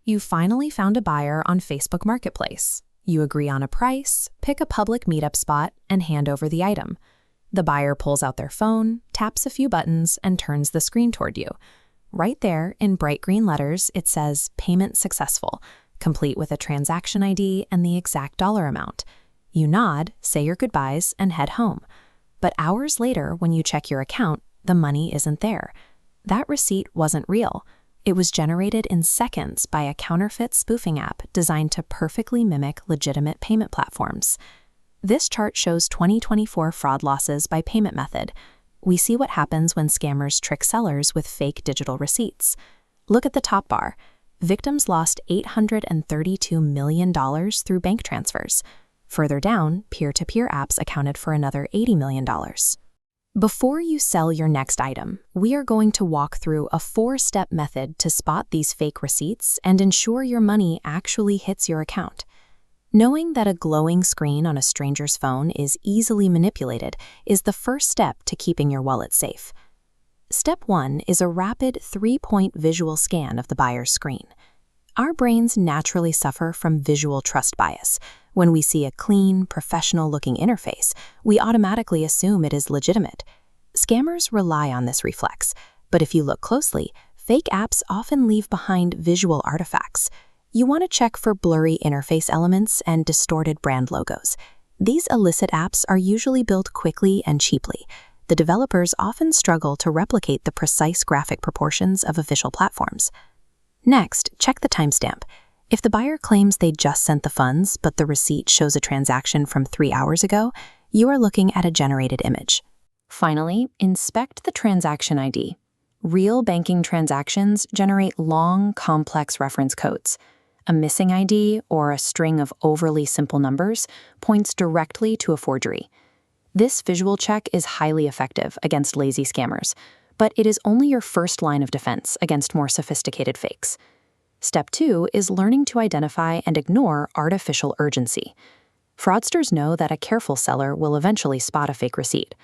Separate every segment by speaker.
Speaker 1: You finally found a buyer on Facebook Marketplace. You agree on a price, pick a public meetup spot, and hand over the item. The buyer pulls out their phone, taps a few buttons, and turns the screen toward you. Right there, in bright green letters, it says "Payment Successful," complete with a transaction ID and the exact dollar amount. You nod, say your goodbyes, and head home. But hours later, when you check your account, the money isn't there. That receipt wasn't real. It was generated in seconds by a counterfeit spoofing app designed to perfectly mimic legitimate payment platforms. This chart shows 2024 fraud losses by payment method. We see what happens when scammers trick sellers with fake digital receipts. Look at the top bar. Victims lost $832 million through bank transfers. Further down, peer-to-peer apps accounted for another $80 million. Before you sell your next item, we are going to walk through a 4-step method to spot these fake receipts and ensure your money actually hits your account. Knowing that a glowing screen on a stranger's phone is easily manipulated is the first step to keeping your wallet safe. Step 1 is a rapid 3-point visual scan of the buyer's screen. Our brains naturally suffer from visual trust bias. When we see a clean, professional-looking interface, we automatically assume it is legitimate. Scammers rely on this reflex, but if you look closely, fake apps often leave behind visual artifacts. You want to check for blurry interface elements and distorted brand logos. These illicit apps are usually built quickly and cheaply. The developers often struggle to replicate the precise graphic proportions of official platforms. Next, check the timestamp. If the buyer claims they just sent the funds, but the receipt shows a transaction from 3 hours ago, you are looking at a generated image. Finally, inspect the transaction ID. Real banking transactions generate long, complex reference codes. A missing ID or a string of overly simple numbers points directly to a forgery. This visual check is highly effective against lazy scammers, but it is only your first line of defense against more sophisticated fakes. Step 2 is learning to identify and ignore artificial urgency. Fraudsters know that a careful seller will eventually spot a fake receipt.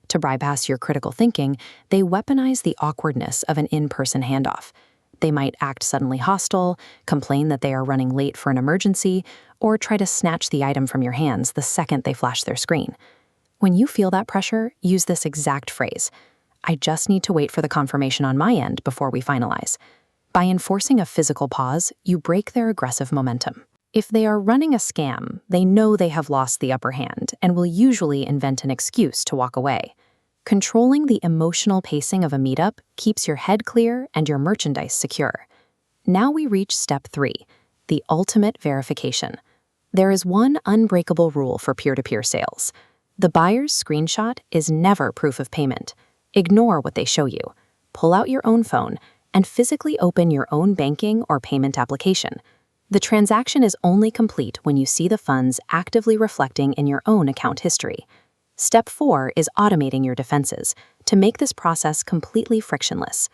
Speaker 1: To bypass your critical thinking, they weaponize the awkwardness of an in-person handoff. They might act suddenly hostile, complain that they are running late for an emergency, or try to snatch the item from your hands the second they flash their screen. When you feel that pressure, use this exact phrase: "I just need to wait for the confirmation on my end before we finalize." By enforcing a physical pause, you break their aggressive momentum. If they are running a scam, they know they have lost the upper hand and will usually invent an excuse to walk away. Controlling the emotional pacing of a meetup keeps your head clear and your merchandise secure. Now we reach step 3, the ultimate verification. There is one unbreakable rule for peer-to-peer sales. The buyer's screenshot is never proof of payment. Ignore what they show you. Pull out your own phone and physically open your own banking or payment application. The transaction is only complete when you see the funds actively reflecting in your own account history. Step 4 is automating your defenses to make this process completely frictionless.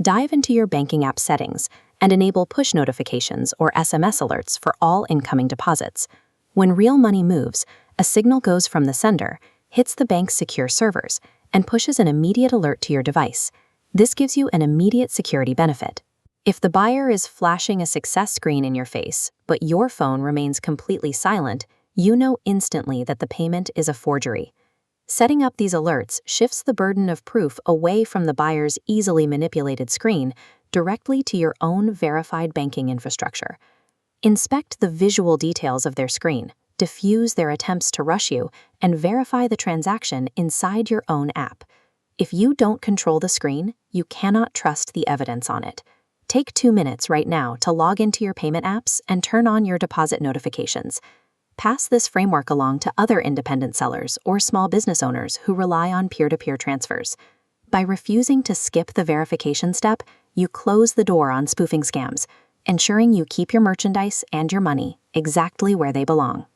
Speaker 1: Dive into your banking app settings and enable push notifications or SMS alerts for all incoming deposits. When real money moves, a signal goes from the sender, hits the bank's secure servers, and pushes an immediate alert to your device. This gives you an immediate security benefit. If the buyer is flashing a success screen in your face, but your phone remains completely silent, you know instantly that the payment is a forgery. Setting up these alerts shifts the burden of proof away from the buyer's easily manipulated screen directly to your own verified banking infrastructure. Inspect the visual details of their screen, diffuse their attempts to rush you, and verify the transaction inside your own app. If you don't control the screen, you cannot trust the evidence on it. Take 2 minutes right now to log into your payment apps and turn on your deposit notifications. Pass this framework along to other independent sellers or small business owners who rely on peer-to-peer transfers. By refusing to skip the verification step, you close the door on spoofing scams, ensuring you keep your merchandise and your money exactly where they belong.